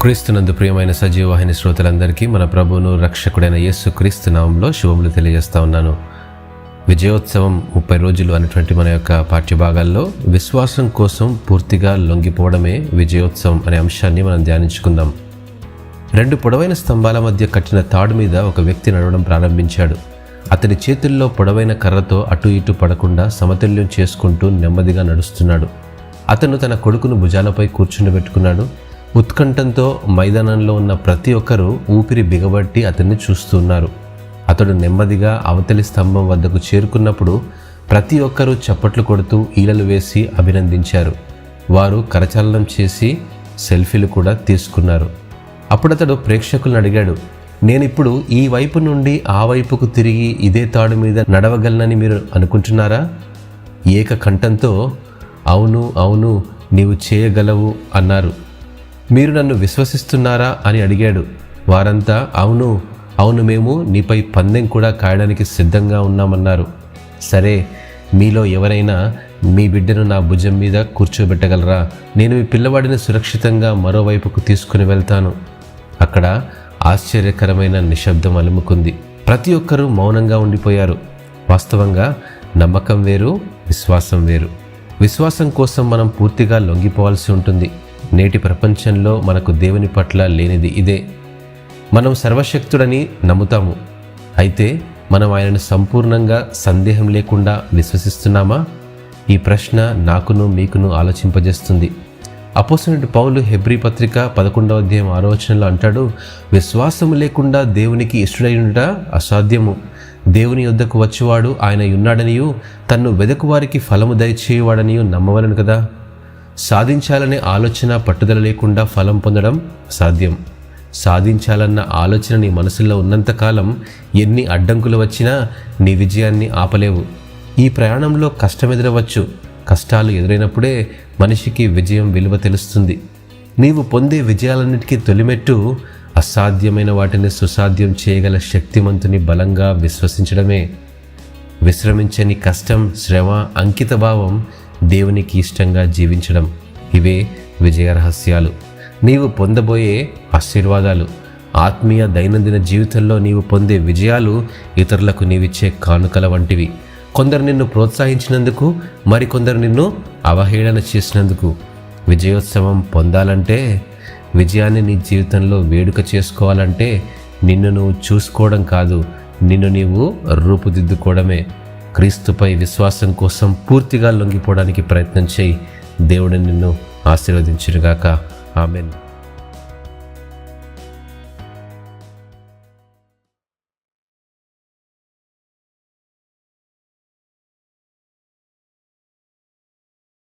క్రీస్తునందు ప్రియమైన సజీవవాహిని శ్రోతలందరికీ మన ప్రభువును రక్షకుడైన యేసు క్రీస్తు నామంలో శుభములు తెలియజేస్తా ఉన్నాను. విజయోత్సవం 30 రోజులు అనేటువంటి మన యొక్క పాఠ్యభాగాల్లో విశ్వాసం కోసం పూర్తిగా లొంగిపోవడమే విజయోత్సవం అనే అంశాన్ని మనం ధ్యానించుకుందాం. 2 పొడవైన స్తంభాల మధ్య కట్టిన తాడు మీద ఒక వ్యక్తి నడవడం ప్రారంభించాడు. అతని చేతుల్లో పొడవైన కర్రతో అటు ఇటు పడకుండా సమతుల్యం చేసుకుంటూ నెమ్మదిగా నడుస్తున్నాడు. అతను తన కొడుకును భుజాలపై కూర్చుండబెట్టుకున్నాడు. ఉత్కంఠంతో మైదానంలో ఉన్న ప్రతి ఒక్కరూ ఊపిరి బిగబట్టి అతన్ని చూస్తున్నారు. అతడు నెమ్మదిగా అవతలి స్తంభం వద్దకు చేరుకున్నప్పుడు ప్రతి ఒక్కరూ చప్పట్లు కొడుతూ ఈలలు వేసి అభినందించారు. వారు కరచాలనం చేసి సెల్ఫీలు కూడా తీసుకున్నారు. అప్పుడతడు ప్రేక్షకులను అడిగాడు, నేనిప్పుడు ఈ వైపు నుండి ఆ వైపుకు తిరిగి ఇదే తాడు మీద నడవగలనని మీరు అనుకుంటున్నారా? ఏకకంఠంతో అవును అవును నీవు చేయగలవు అన్నారు. మీరు నన్ను విశ్వసిస్తున్నారా అని అడిగాడు. వారంతా అవును అవును మేము నీపై పందెం కూడా కాయడానికి సిద్ధంగా ఉన్నామన్నారు. సరే, మీలో ఎవరైనా మీ బిడ్డను నా భుజం మీద కూర్చోబెట్టగలరా? నేను మీ పిల్లవాడిని సురక్షితంగా మరోవైపుకు తీసుకుని వెళ్తాను. అక్కడ ఆశ్చర్యకరమైన నిశ్శబ్దం అలుముకుంది. ప్రతి ఒక్కరూ మౌనంగా ఉండిపోయారు. వాస్తవంగా నమ్మకం వేరు, విశ్వాసం వేరు. విశ్వాసం కోసం మనం పూర్తిగా లొంగిపోవాల్సి ఉంటుంది. నేటి ప్రపంచంలో మనకు దేవుని పట్ల లేనిది ఇదే. మనం సర్వశక్తుడని నమ్ముతాము. అయితే మనం ఆయనను సంపూర్ణంగా సందేహం లేకుండా విశ్వసిస్తున్నామా? ఈ ప్రశ్న నాకును మీకును ఆలోచింపజేస్తుంది. అపోస్తలుడైన పౌలు హెబ్రీ పత్రిక 11వ అధ్యాయం 6వ వచనంలో అంటాడు, విశ్వాసము లేకుండా దేవునికి ఇష్టడైనట అసాధ్యము. దేవుని యొద్దకు వచ్చేవాడు ఆయన ఉన్నాడనియు తన్ను వెదకువారికి ఫలము దయచేయువాడనియు నమ్మవలను కదా. సాధించాలనే ఆలోచన పట్టుదల లేకుండా ఫలం పొందడం అసాధ్యం. సాధించాలన్న ఆలోచన నీ మనసులో ఉన్నంతకాలం ఎన్ని అడ్డంకులు వచ్చినా నీ విజయాన్ని ఆపలేవు. ఈ ప్రయాణంలో కష్టం ఎదురవచ్చు. కష్టాలు ఎదురైనప్పుడే మనిషికి విజయం విలువ తెలుస్తుంది. నీవు పొందే విజయాలన్నిటికీ తొలిమెట్టు అసాధ్యమైన వాటిని సుసాధ్యం చేయగల శక్తిమంతుని బలంగా విశ్వసించడమే. విశ్రమించని కష్టం, శ్రమ, అంకితభావం, దేవునికి ఇష్టంగా జీవించడం, ఇవే విజయ రహస్యాలు. నీవు పొందబోయే ఆశీర్వాదాలు, ఆత్మీయ దైనందిన జీవితంలో నీవు పొందే విజయాలు ఇతరులకు నీవిచ్చే కానుకల వంటివి. కొందరు నిన్ను ప్రోత్సహించినందుకు, మరికొందరు నిన్ను అవహేళన చేసినందుకు. విజయోత్సవం పొందాలంటే, విజయాన్ని నీ జీవితంలో వేడుక చేసుకోవాలంటే నిన్ను నువ్వు చూసుకోవడం కాదు, నిన్ను నీవు రూపుదిద్దుకోవడమే. క్రీస్తుపై విశ్వాసం కోసం పూర్తిగా లొంగిపోవడానికి ప్రయత్నం చేయి. దేవుడు నిన్ను ఆశీర్వదించునుగాక. ఆమేన్.